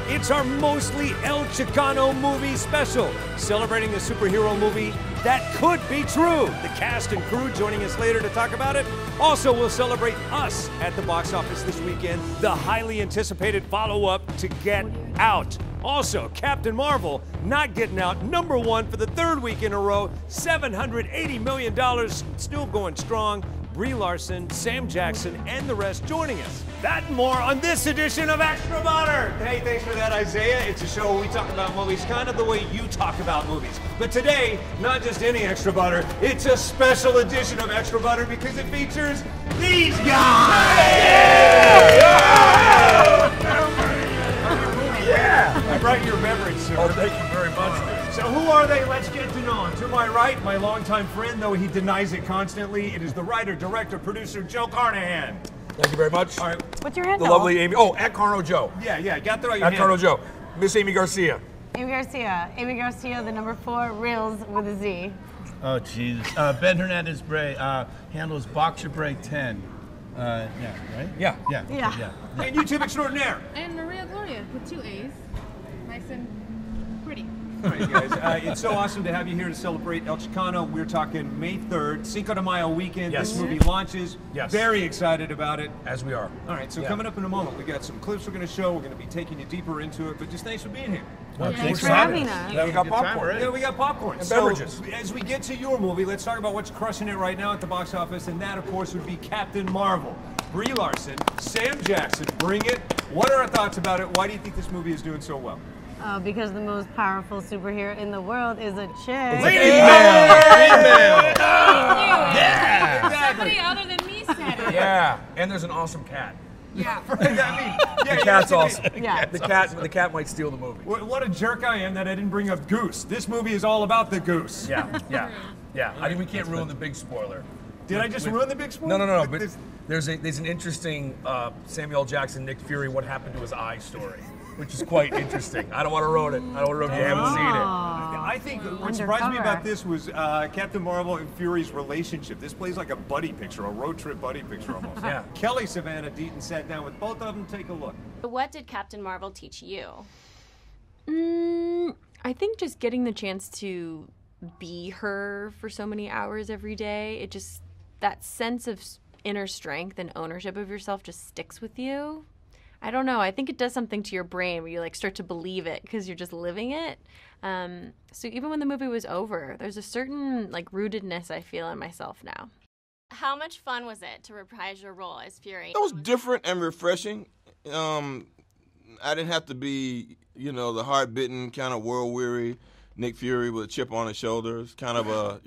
It's our mostly El Chicano movie special, celebrating the superhero movie that could be true. The cast and crew joining us later to talk about it. Also, we'll celebrate Us at the box office this weekend, the highly anticipated follow-up to Get Out. Also, Captain Marvel not getting out, #1 for the 3rd week in a row, $780 million, still going strong. Brie Larson, Sam Jackson, and the rest joining us. That and more on this edition of Extra Butter. Hey, thanks for that, Isaiah. It's a show where we talk about movies kind of the way you talk about movies. But today, not just any Extra Butter, it's a special edition of Extra Butter because it features these guys! Yeah! I brought your beverage, sir. Oh, thank you very much. So who are they? Let's get to know them. To my right, my longtime friend, though he denies it constantly, it is the writer, director, producer, Joe Carnahan. Thank you very much. All right. What's your handle? The lovely Aimee. Oh, at Carno Joe. Yeah, got the right your At Carno Joe. Miss Aimee Garcia. Aimee Garcia. Aimee Garcia, the #4, Reels with a Z. Oh, Jesus. Ben Hernandez Bray. Handle is Boxer Bray 10. Yeah, right? Yeah. Yeah. And YouTube extraordinaire. And Gloria with 2 A's. Nice and pretty. All right, guys. It's so awesome to have you here to celebrate El Chicano. We're talking May 3rd, Cinco de Mayo weekend. Yes. This movie launches. Yes. Very excited about it. As we are. All right, so coming up in a moment, we got some clips we're going to show. We're going to be taking you deeper into it, but just thanks for being here. Well, Thanks for having us. Yeah, we got Good time popcorn. already. Yeah, we got popcorn. And beverages. As we get to your movie, let's talk about what's crushing it right now at the box office, and that, of course, would be Captain Marvel. Brie Larson, Sam Jackson, bring it. What are our thoughts about it? Why do you think this movie is doing so well? Because the most powerful superhero in the world is a chick. Female. Yeah. Somebody other than me said it. Yeah, and there's an awesome cat. Yeah. The cat's awesome. Yeah. The cat might steal the movie. What a jerk I am that I didn't bring up Goose. This movie is all about the goose. Yeah. I mean, we can't ruin the big spoiler. Did I just ruin the big spoiler? No. With But this- there's an interesting Samuel Jackson, Nick Fury, what happened to his eye story, which is quite interesting. I don't want to ruin it. I don't want to ruin it if you haven't seen it. I think what surprised me about this was Captain Marvel and Fury's relationship. This plays like a buddy picture, a road trip buddy picture almost. Yeah. Savanna, Deaton sat down with both of them. Take a look. What did Captain Marvel teach you? I think just getting the chance to be her for so many hours every day, it just, that sense of inner strength and ownership of yourself just sticks with you. I don't know. I think it does something to your brain where you like start to believe it because you're just living it. So even when the movie was over, there's a certain like rootedness I feel in myself now. How much fun was it to reprise your role as Fury? It was different and refreshing. I didn't have to be, the hard-bitten, kind of world-weary Nick Fury with a chip on his shoulders, kind of a,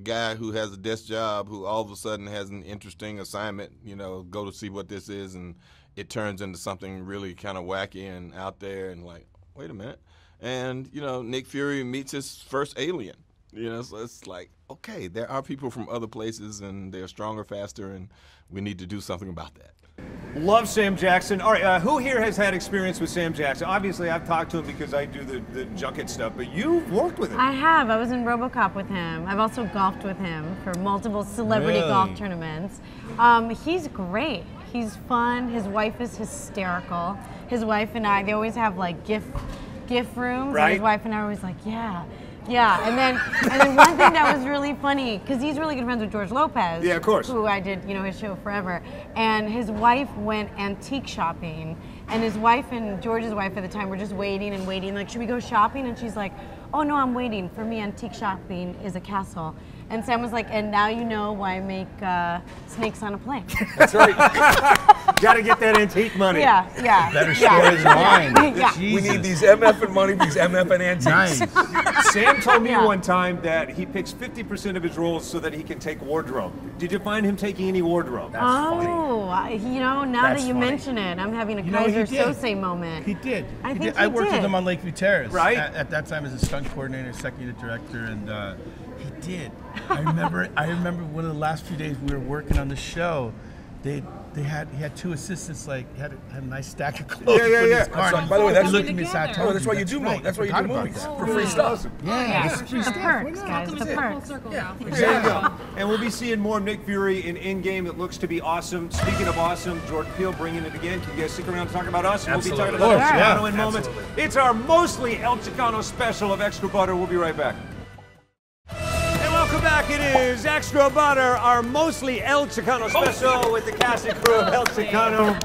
guy who has a desk job who all of a sudden has an interesting assignment, go to see what this is, and it turns into something really kind of wacky and out there and like, wait a minute. And, Nick Fury meets his first alien, so it's like, okay, there are people from other places and they're stronger, faster, and we need to do something about that. Love Sam Jackson. All right, who here has had experience with Sam Jackson? Obviously, I've talked to him because I do the junket stuff, but you've worked with him. I have. I was in RoboCop with him. I've also golfed with him for multiple celebrity golf tournaments. He's great. He's fun. His wife is hysterical. His wife and I, they always have like gift rooms. Right. And his wife and I are always like, yeah. And then one thing that was really funny, because he's really good friends with George Lopez. Yeah, of course. Who I did, his show forever. And his wife went antique shopping. And his wife and George's wife at the time were just waiting and waiting. Like, should we go shopping? And she's like, oh no, I'm waiting. For me, antique shopping is a castle. And Sam was like, and now you know why I make snakes on a plane. That's right. Got to get that antique money. Yeah. Better stories than mine. Yeah. We need these MF and money, these MF and antiques. Nice. Sam told me one time that he picks 50% of his roles so that he can take wardrobe. Did you find him taking any wardrobe? That's funny. Now That's that you funny. mention it, I'm having a He Kaiser did. Sose moment. He did. I think I he worked with did. him on Lakeview Terrace. Right. At that time as a stunt coordinator, second unit director, and he did. I remember one of the last few days we were working on the show, he had two assistants, like had a nice stack of clothes. Yeah. By the way, that's looked at me side. Oh, that's why you do movies. That's why you do movies for free stuff. Yeah, It's the perks, guys. The perks. There you go. And we'll be seeing more Nick Fury in Endgame. It looks to be awesome. Speaking of awesome, Jordan Peele bringing it again. Can you guys stick around and talk about us? And we'll be talking about El Chicano in moments. It's our mostly El Chicano special of Extra Butter. We'll be right back. And welcome back. It is Extra Butter, our mostly El Chicano special with the cast and crew of El Chicano.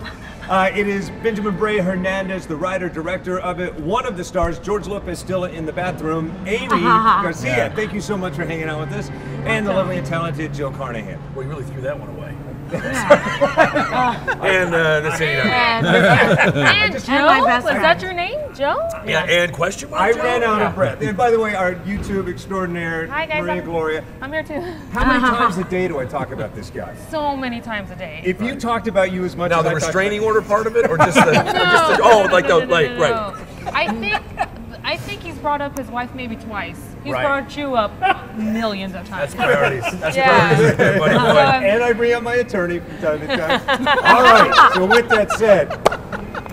It is Benjamin Bray Hernandez, the writer-director of it. One of the stars, George Lopez, still in the bathroom. Aimee Garcia, thank you so much for hanging out with us. And the lovely and talented Jill Carnahan. Well, you really threw that one away. And that's it. And Joe? Was that your name, Joe? Yeah, and question mark, I Joe? ran out of breath. And by the way, our YouTube extraordinaire, Hi, guys. Maria Gloria. I'm here too. How many times a day do I talk about this guy? So many times a day. If you talked about you as much Now as the I restraining talked order part of it, or just the right? I think he's brought up his wife maybe twice. He's Right. brought you up millions of times. That's priorities. That's Yeah. priorities, everybody. and I bring up my attorney from time to time. All right, so with that said,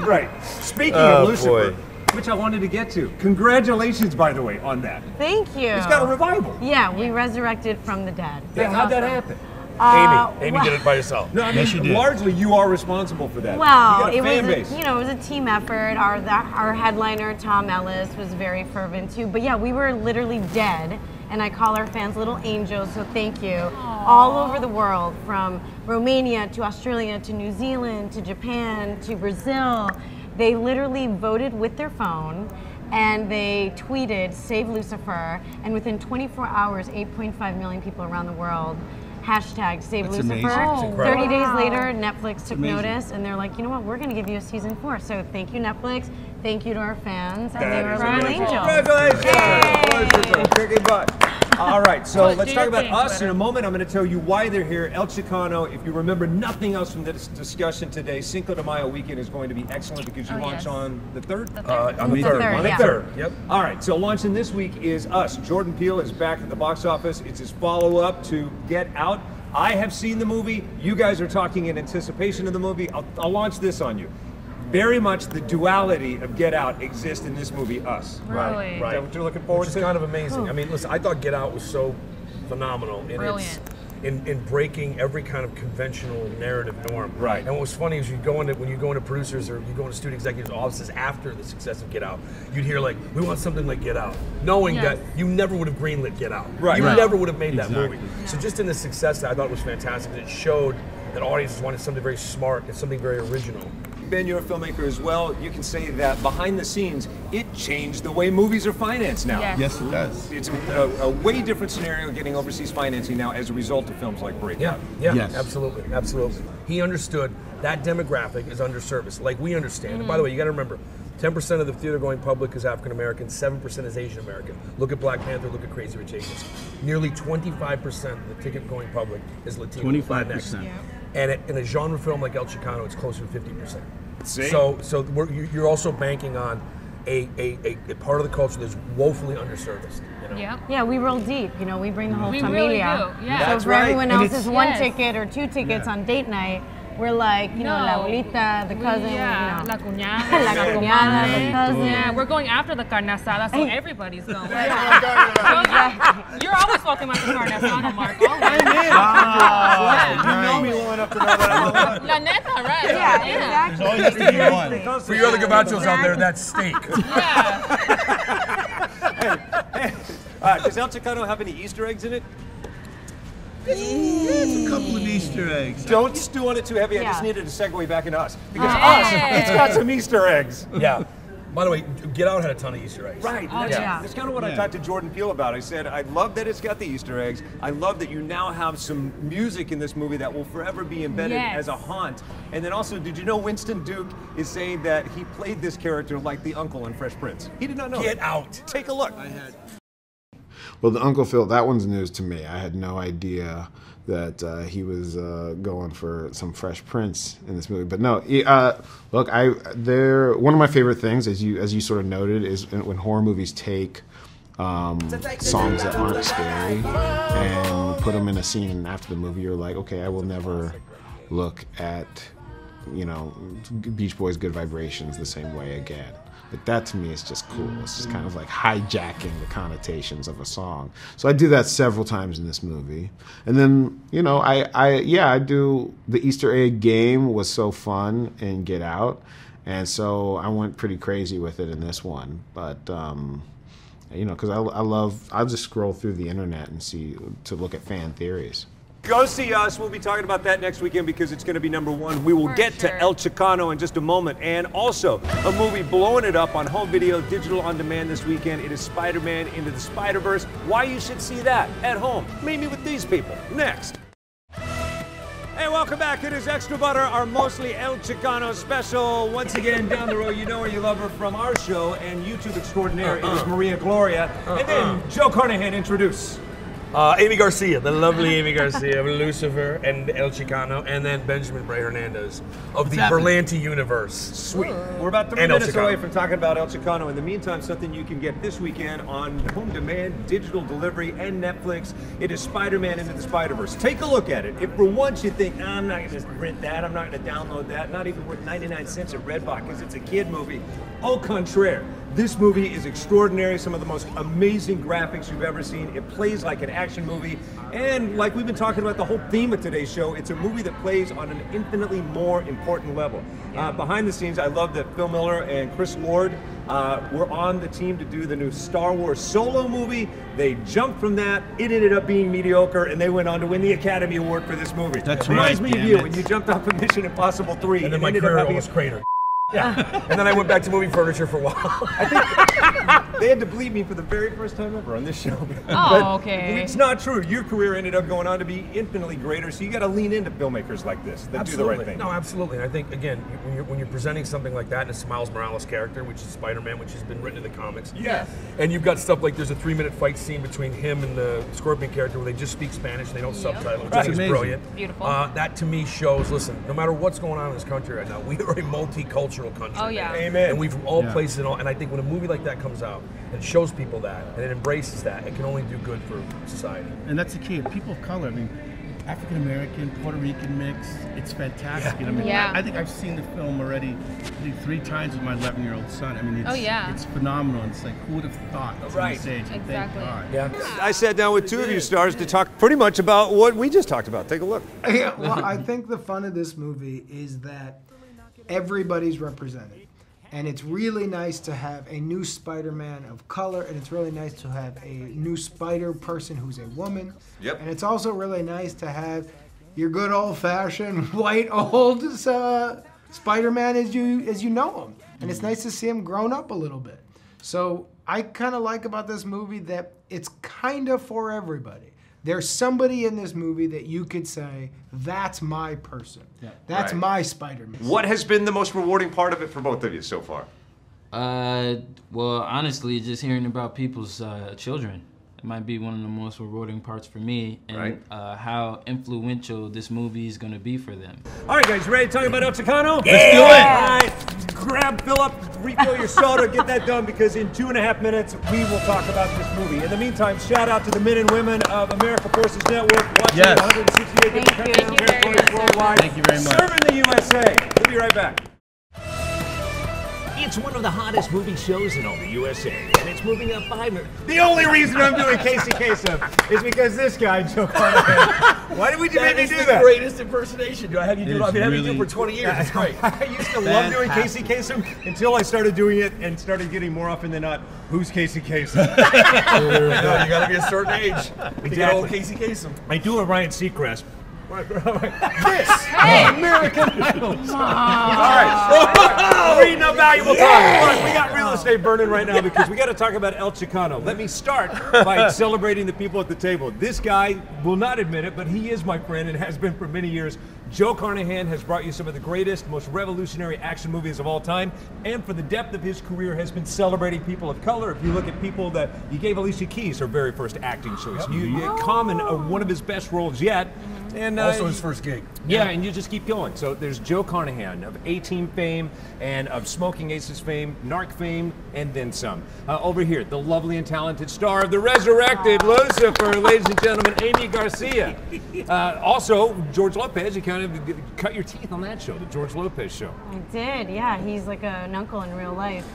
right, speaking of Lucifer, which I wanted to get to, congratulations, by the way, on that. Thank you. It's got a revival. Yeah, we resurrected from the dead. How'd that happen? Amy did it by herself. No, I mean, largely you are responsible for that. Well, you got a it fan was base. it was a team effort. Our headliner Tom Ellis was very fervent too. But yeah, we were literally dead, and I call our fans little angels. So thank you. Aww. All over the world, from Romania to Australia to New Zealand to Japan to Brazil, they literally voted with their phone. And they tweeted, "Save Lucifer," and within 24 hours, 8.5 million people around the world hashtag Save That's Lucifer. amazing. 30 days later, Netflix took notice, and they're like, you know what, we're going to give you a season 4. So thank you, Netflix. Thank you to our fans. And they were little angels. Congratulations! Kicking butt. All right, so Well, let's do talk your about thing, us in Twitter. a moment. I'm going to tell you why they're here. El Chicano, if you remember nothing else from this discussion today, Cinco de Mayo weekend is going to be excellent because you launch yes. on the 3rd? On the third. third, On the yeah. third. Yep. All right, so launching this week is Us. Jordan Peele is back at the box office. It's his follow-up to Get Out. I have seen the movie. You guys are talking in anticipation of the movie. I'll launch this on you. Very much the duality of Get Out exists in this movie, Us. Really? Is that what you're looking forward Which to? is kind of amazing. I mean, listen, I thought Get Out was so phenomenal in breaking every kind of conventional narrative norm. Right. And what was funny is when you go into producers or you go into studio executives' offices after the success of Get Out, you'd hear like, we want something like Get Out, knowing Yes. that you never would have greenlit Get Out. Right. You Right. never would have made that Exactly. movie. So just in the success that I thought was fantastic, it showed that audiences wanted something very smart and something very original. Ben, you're a filmmaker as well. You can say that behind the scenes, it changed the way movies are financed now. Yes. Yes, it does. It's a way different scenario getting overseas financing now as a result of films like Brie. Yeah, Yes. absolutely. He understood that demographic is underserviced, like we understand. And by the way, you got to remember, 10% of the theater going public is African American, 7% is Asian American. Look at Black Panther, look at Crazy Rich Asians. Nearly 25% of the ticket going public is Latino. 25%. And in a genre film like El Chicano, it's closer to 50%. See? So you're also banking on a part of the culture that's woefully underserviced. You know? Yep. Yeah, we roll deep. You know, we bring the whole We familia. really do, yeah. So That's for right. everyone And else's one Yes. ticket or 2 tickets on date night, we're like, you know, La Abuelita, the cousin, Yeah, you La know. cuñada. La cuñada, the cousin. Yeah, we're going after the carne asada, so everybody's going. Exactly. You're always talking about the carne asada, Mark. Always. You know me well enough to know that I love it. La neta, right? Yeah, Yeah. exactly. Always has to be one. For your other gabachos out there, that's steak. Yeah. Does El Chicano have any Easter eggs in it? It's a couple of Easter eggs. Don't stew on it too heavy. I just Yeah. needed to segue back into Us. Because Hey. Us, it's got some Easter eggs. Yeah. By the way, Get Out had a ton of Easter eggs. Right. Oh, That's, yeah. that's kind of what I Yeah. talked to Jordan Peele about. I said, I love that it's got the Easter eggs. I love that you now have some music in this movie that will forever be embedded Yes. as a haunt. And then also, did you know Winston Duke is saying that he played this character like the uncle in Fresh Prince? He did not know. Get that. Out. Take a look. Well, the Uncle Phil, that one's news to me. I had no idea that he was going for some Fresh Prince in this movie. But no, look, one of my favorite things, as you sort of noted, is when horror movies take songs that aren't scary and put them in a scene, and after the movie, you're like, okay, I will never look at, you know, Beach Boys' Good Vibrations the same way again. But that to me is just cool. It's just kind of like hijacking the connotations of a song. So I do that several times in this movie. And then, you know, I do, the Easter egg game was so fun in Get Out. And so I went pretty crazy with it in this one. But, you know, because I'll just scroll through the internet and to look at fan theories. Go see us. We'll be talking about that next weekend because it's going to be #1. We will get to El Chicano in just a moment. And also, a movie blowing it up on home video, digital on demand this weekend. It is Spider-Man Into the Spider-Verse. Why you should see that at home. Meet me with these people. Next. Hey, welcome back. It is Extra Butter, our mostly El Chicano special. Once again, down the road, you know her, you love her from our show and YouTube extraordinaire. It is Maria Gloria. And then Joe Carnahan, introduce. Aimee Garcia, the lovely Aimee Garcia of Lucifer and El Chicano, and then Benjamin Bray Hernandez of the Berlanti universe. Sweet. We're about 3 minutes away from talking about El Chicano. In the meantime, something you can get this weekend on home demand, digital delivery, and Netflix. It is Spider-Man Into the Spider-Verse. Take a look at it. If for once you think, I'm not going to rent that, I'm not going to download that, not even worth 99 cents at Redbox because it's a kid movie. Au contraire. This movie is extraordinary, some of the most amazing graphics you've ever seen. It plays like an action movie, and like we've been talking about the whole theme of today's show, it's a movie that plays on an infinitely more important level. Behind the scenes, I love that Phil Miller and Chris Lord were on the team to do the new Star Wars Solo movie. They jumped from that, it ended up being mediocre, and they went on to win the Academy Award for this movie. That's Reminds right, me of you when you jumped off of Mission Impossible 3. And then my career almost cratered. Yeah, and then I went back to moving furniture for a while. I think they had to bleep me for the very first time ever on this show. Oh, okay. It's not true. Your career ended up going on to be infinitely greater, so you got to lean into filmmakers like this that do the right thing. No, absolutely. And I think, again, when you're presenting something like that, and it's Miles Morales' character, which is Spider-Man, which has been written in the comics. Yes. And you've got stuff like there's a 3-minute fight scene between him and the Scorpion character where they just speak Spanish, they don't subtitle, which I think is brilliant. Beautiful. That to me shows, listen, no matter what's going on in this country right now, we are a multicultural country. Oh, yeah. Amen. And we've from all places and all. And I think when a movie like that comes out and shows people that and it embraces that, it can only do good for society. And that's the key. People of color, I mean, African American, Puerto Rican mix, it's fantastic. Yeah. I mean, Yeah. I think I've seen the film already, I think 3 times with my 11-year-old son. I mean, it's phenomenal. It's like, who would have thought it's on stage? And Exactly. thank God. Yeah. I sat down with 2 of you stars to talk pretty much about what we just talked about. Take a look. Yeah, well, I think the fun of this movie is that everybody's represented. And it's really nice to have a new Spider-Man of color, and it's really nice to have a new Spider person who's a woman. Yep. And it's also really nice to have your good old-fashioned white old Spider-Man as you know him. And it's nice to see him grown up a little bit. So I kind of like about this movie that it's kind of for everybody. There's somebody in this movie that you could say, that's my person. Yeah. That's my Spider-Man. What has been the most rewarding part of it for both of you so far? Well, honestly, just hearing about people's children. It might be one of the most rewarding parts for me, and how influential this movie is going to be for them. All right, guys, you ready to talk about El Chicano? Yeah. Let's do it. All right, grab, fill up, refill your soda, get that done, because in 2.5 minutes, we will talk about this movie. In the meantime, shout out to the men and women of America Forces Network, watching 168 different countries worldwide. Thank you very much. Serving the USA. We'll be right back. It's one of the hottest movie shows in all the USA, and it's moving up 5 minutes. The only reason I'm doing Casey Kasem is because this guy, Joe Carnahan. Why did we make me do that? That is the greatest impersonation. I have you do it. I've been having you do it for 20 years. It's great. I used to love doing Casey Kasem until I started doing it and started getting more often than not, who's Casey Kasem? You got to be a certain age to get old Casey Kasem. I do a Ryan Seacrest. This American films. All right. Reading up valuable time. Look, we got real estate burning right now because we got to talk about El Chicano. Let me start by celebrating the people at the table. This guy will not admit it, but he is my friend and has been for many years. Joe Carnahan has brought you some of the greatest, most revolutionary action movies of all time, and for the depth of his career has been celebrating people of color. If you look at people that you gave Alicia Keys her very first acting choice, Common, one of his best roles yet. And also his first gig. Yeah, and you just keep going. So there's Joe Carnahan of A-Team fame and of Smokin Aces fame, Narc fame, and then some. Over here, the lovely and talented star of the resurrected Lucifer, ladies and gentlemen, Aimee Garcia. Also, George Lopez, you kind of cut your teeth on that show, the George Lopez show. I did, yeah. He's like an uncle in real life.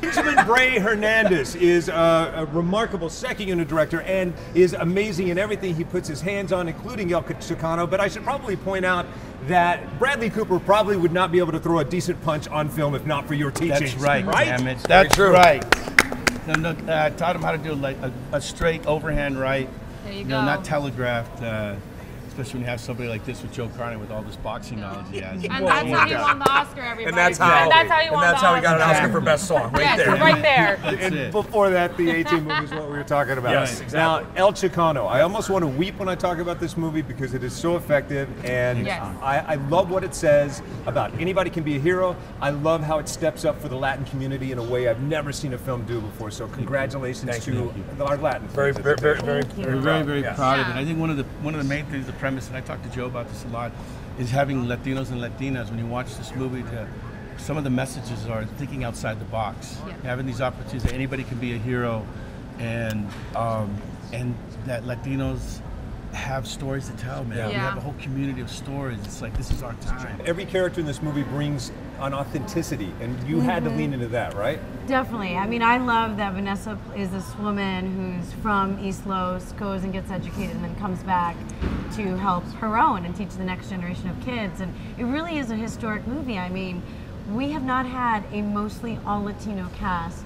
Brie Hernandez is a remarkable second unit director and is amazing in everything he puts his hands on, including El Chicano. But I should probably point out that Bradley Cooper probably would not be able to throw a decent punch on film if not for your teachings. That's right, right? damn it. That's right. No, I taught him how to do like a straight overhand right. There you go. Not telegraphed. Especially when you have somebody like this with Joe Carnahan with all this boxing knowledge he has. And that's how he won the Oscar, everybody. And that's how, he won the Oscar. And that's how he got an Oscar for Best Song, right there. Right there. And before that, the A-Team movie is what we were talking about. Yes, exactly. Now, El Chicano. I almost want to weep when I talk about this movie because it is so effective, and I love what it says about anybody can be a hero. I love how it steps up for the Latin community in a way I've never seen a film do before. So congratulations to our Latin friends. We're very proud of it. I think one of the main things, the premise, and I talked to Joe about this a lot, is having Latinos and Latinas, when you watch this movie, some of the messages are thinking outside the box, having these opportunities that anybody can be a hero, and that Latinos have stories to tell, man. We have a whole community of stories. It's like, this is our time. Every character in this movie brings an authenticity, and you had to lean into that, right? Definitely. I mean, I love that Vanessa is this woman who's from East Los, goes and gets educated, and then comes back to help her own and teach the next generation of kids. And it really is a historic movie. I mean, we have not had a mostly all Latino cast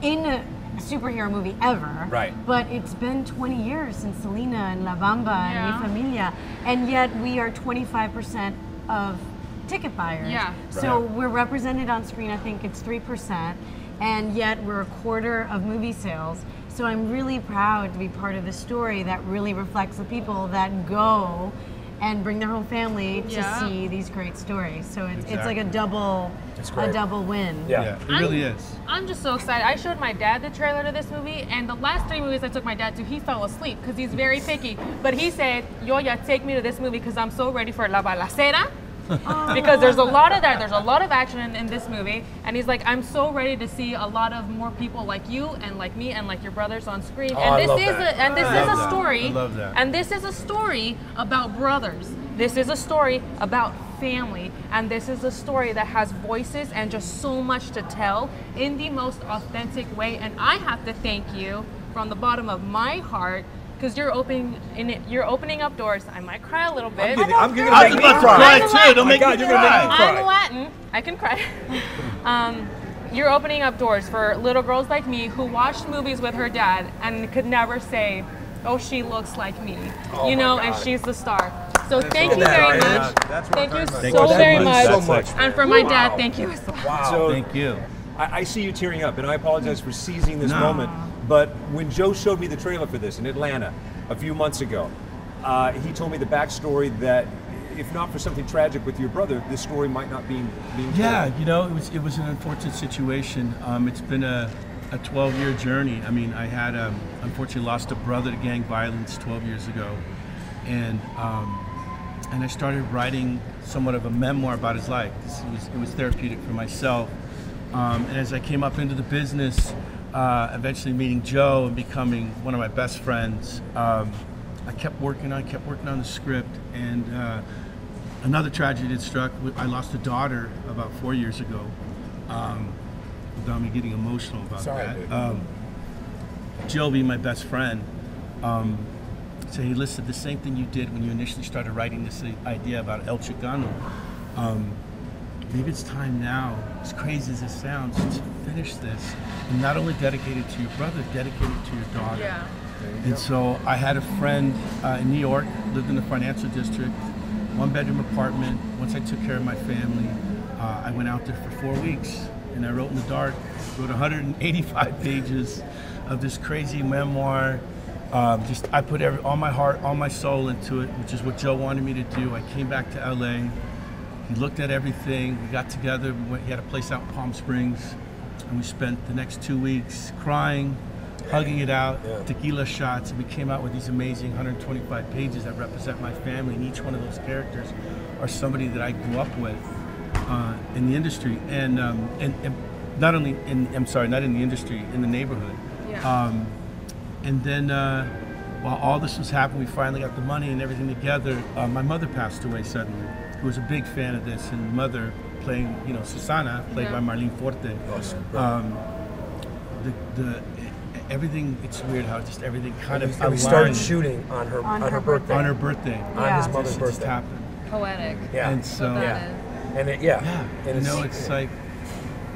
in a superhero movie ever. Right. But it's been 20 years since Selena and La Bamba and Mi Familia, and yet we are 25% of ticket buyers. Yeah. So we're represented on screen, I think it's 3%, and yet we're a quarter of movie sales. So I'm really proud to be part of this story that really reflects the people that go and bring their whole family to see these great stories. So it's like a double win. Yeah, it really is. I'm just so excited. I showed my dad the trailer to this movie, and the last 3 movies I took my dad to, he fell asleep because he's very picky. But he said, Yoya, take me to this movie because I'm so ready for La Balacera. Because there's a lot of that. There's a lot of action in this movie, and he's like, I'm so ready to see a lot of more people like you and like me and like your brothers on screen. And this is a story. I love that. And this is a story about brothers. This is a story about family, and this is a story that has voices and just so much to tell in the most authentic way. And I have to thank you from the bottom of my heart. Because you're opening up doors. I might cry a little bit. I'm gonna make me cry too. Don't make me cry. I'm Latin. I can cry. You're opening up doors for little girls like me who watched movies with her dad and could never say, "Oh, she looks like me," and she's the star. So thank you very much. Thank you so very much. And for my dad, thank you. Wow. So thank you. I see you tearing up, and I apologize for seizing this moment. But when Joe showed me the trailer for this in Atlanta a few months ago, he told me the backstory that if not for something tragic with your brother, this story might not be being told. It was an unfortunate situation. It's been a 12-year journey. I mean, I had unfortunately lost a brother to gang violence 12 years ago, and I started writing somewhat of a memoir about his life. It was therapeutic for myself. And as I came up into the business, eventually meeting Joe and becoming one of my best friends, I kept working on the script, and another tragedy had struck. I lost a daughter about 4 years ago. Without me getting emotional about that. Joe, being my best friend, said, "Hey, listen, the same thing you did when you initially started writing this idea about El Chicano. Maybe it's time now, as crazy as it sounds, to finish this and not only dedicate it to your brother, dedicate it to your daughter." Yeah. And so I had a friend in New York, lived in the financial district, 1-bedroom apartment. Once I took care of my family, I went out there for 4 weeks, and I wrote in the dark, wrote 185 pages of this crazy memoir. I put all my heart, all my soul into it, which is what Joe wanted me to do. I came back to LA. He looked at everything. We got together. He had a place out in Palm Springs, and we spent the next 2 weeks crying, hugging it out, tequila shots, and we came out with these amazing 125 pages that represent my family, and each one of those characters are somebody that I grew up with in the industry, and not only in, I'm sorry, not in the industry, in the neighborhood. Yeah. And then while all this was happening, we finally got the money and everything together. My mother passed away suddenly, who was a big fan of this, and mother playing, you know, Savanna, played by Marlene Forte. Awesome. Everything, it's weird how just everything kind of and we started shooting on her birthday. On her birthday. On his mother's birthday. It just happened. Poetic. Yeah. And so, and it, and you know, it's like,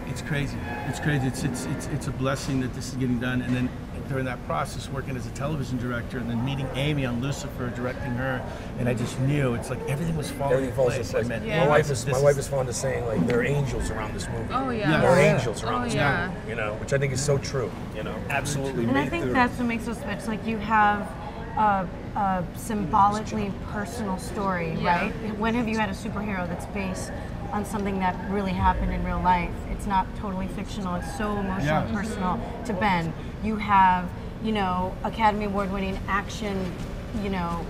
it's crazy. It's crazy. It's a blessing that this is getting done. And then during that process, working as a television director, and then meeting Aimee on Lucifer, directing her, and I just knew it's like everything was falling into place. My wife is fond of saying, like, there are angels around this movie. Oh yeah. There are angels around this movie. You know, which I think is so true. You know, absolutely. And I think that's what makes us. It's like you have a symbolically personal story, right? When have you had a superhero that's based on something that really happened in real life? It's not totally fictional. It's so emotional and personal to Ben. You have, you know, Academy Award-winning action, you know,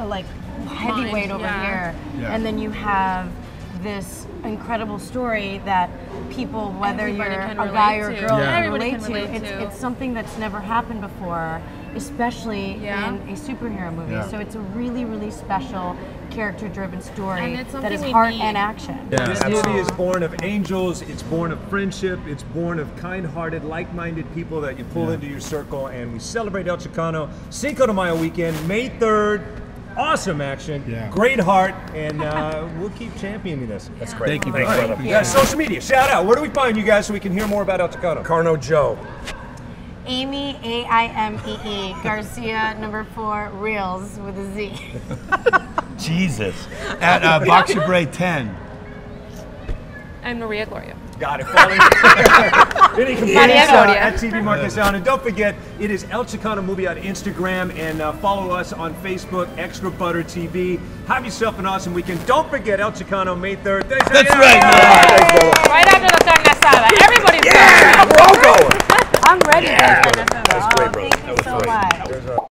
like heavyweight over here, and then you have this incredible story that people, whether everybody you're can a guy or a relate girl, to. can Everybody relate can relate to. to. It's something that's never happened before, especially in a superhero movie. So it's a really, really special, character-driven story that is heart and action. This movie is born of angels, it's born of friendship, it's born of kind-hearted, like-minded people that you pull into your circle, and we celebrate El Chicano Cinco de Mayo weekend, May 3rd. Awesome action, great heart, and we'll keep championing this. That's great. Thank you, brother. Yeah, social media, shout out. Where do we find you guys so we can hear more about El Chicano? Carno Joe. Aimee, Aimee Garcia, #4, Reels with a Z. Jesus. At Boxer Bray 10. And Maria Gloria. Got it. Then you can find us at TV Marquez Sound. And don't forget, it is El Chicano Movie on Instagram, and follow us on Facebook, Extra Butter TV. Have yourself an awesome weekend. Don't forget El Chicano, May 3rd. Thanks, That's right, Right after the carne asada. Everybody's we're all going. I'm ready for the carne asada. That's great, bro. Thank you so much.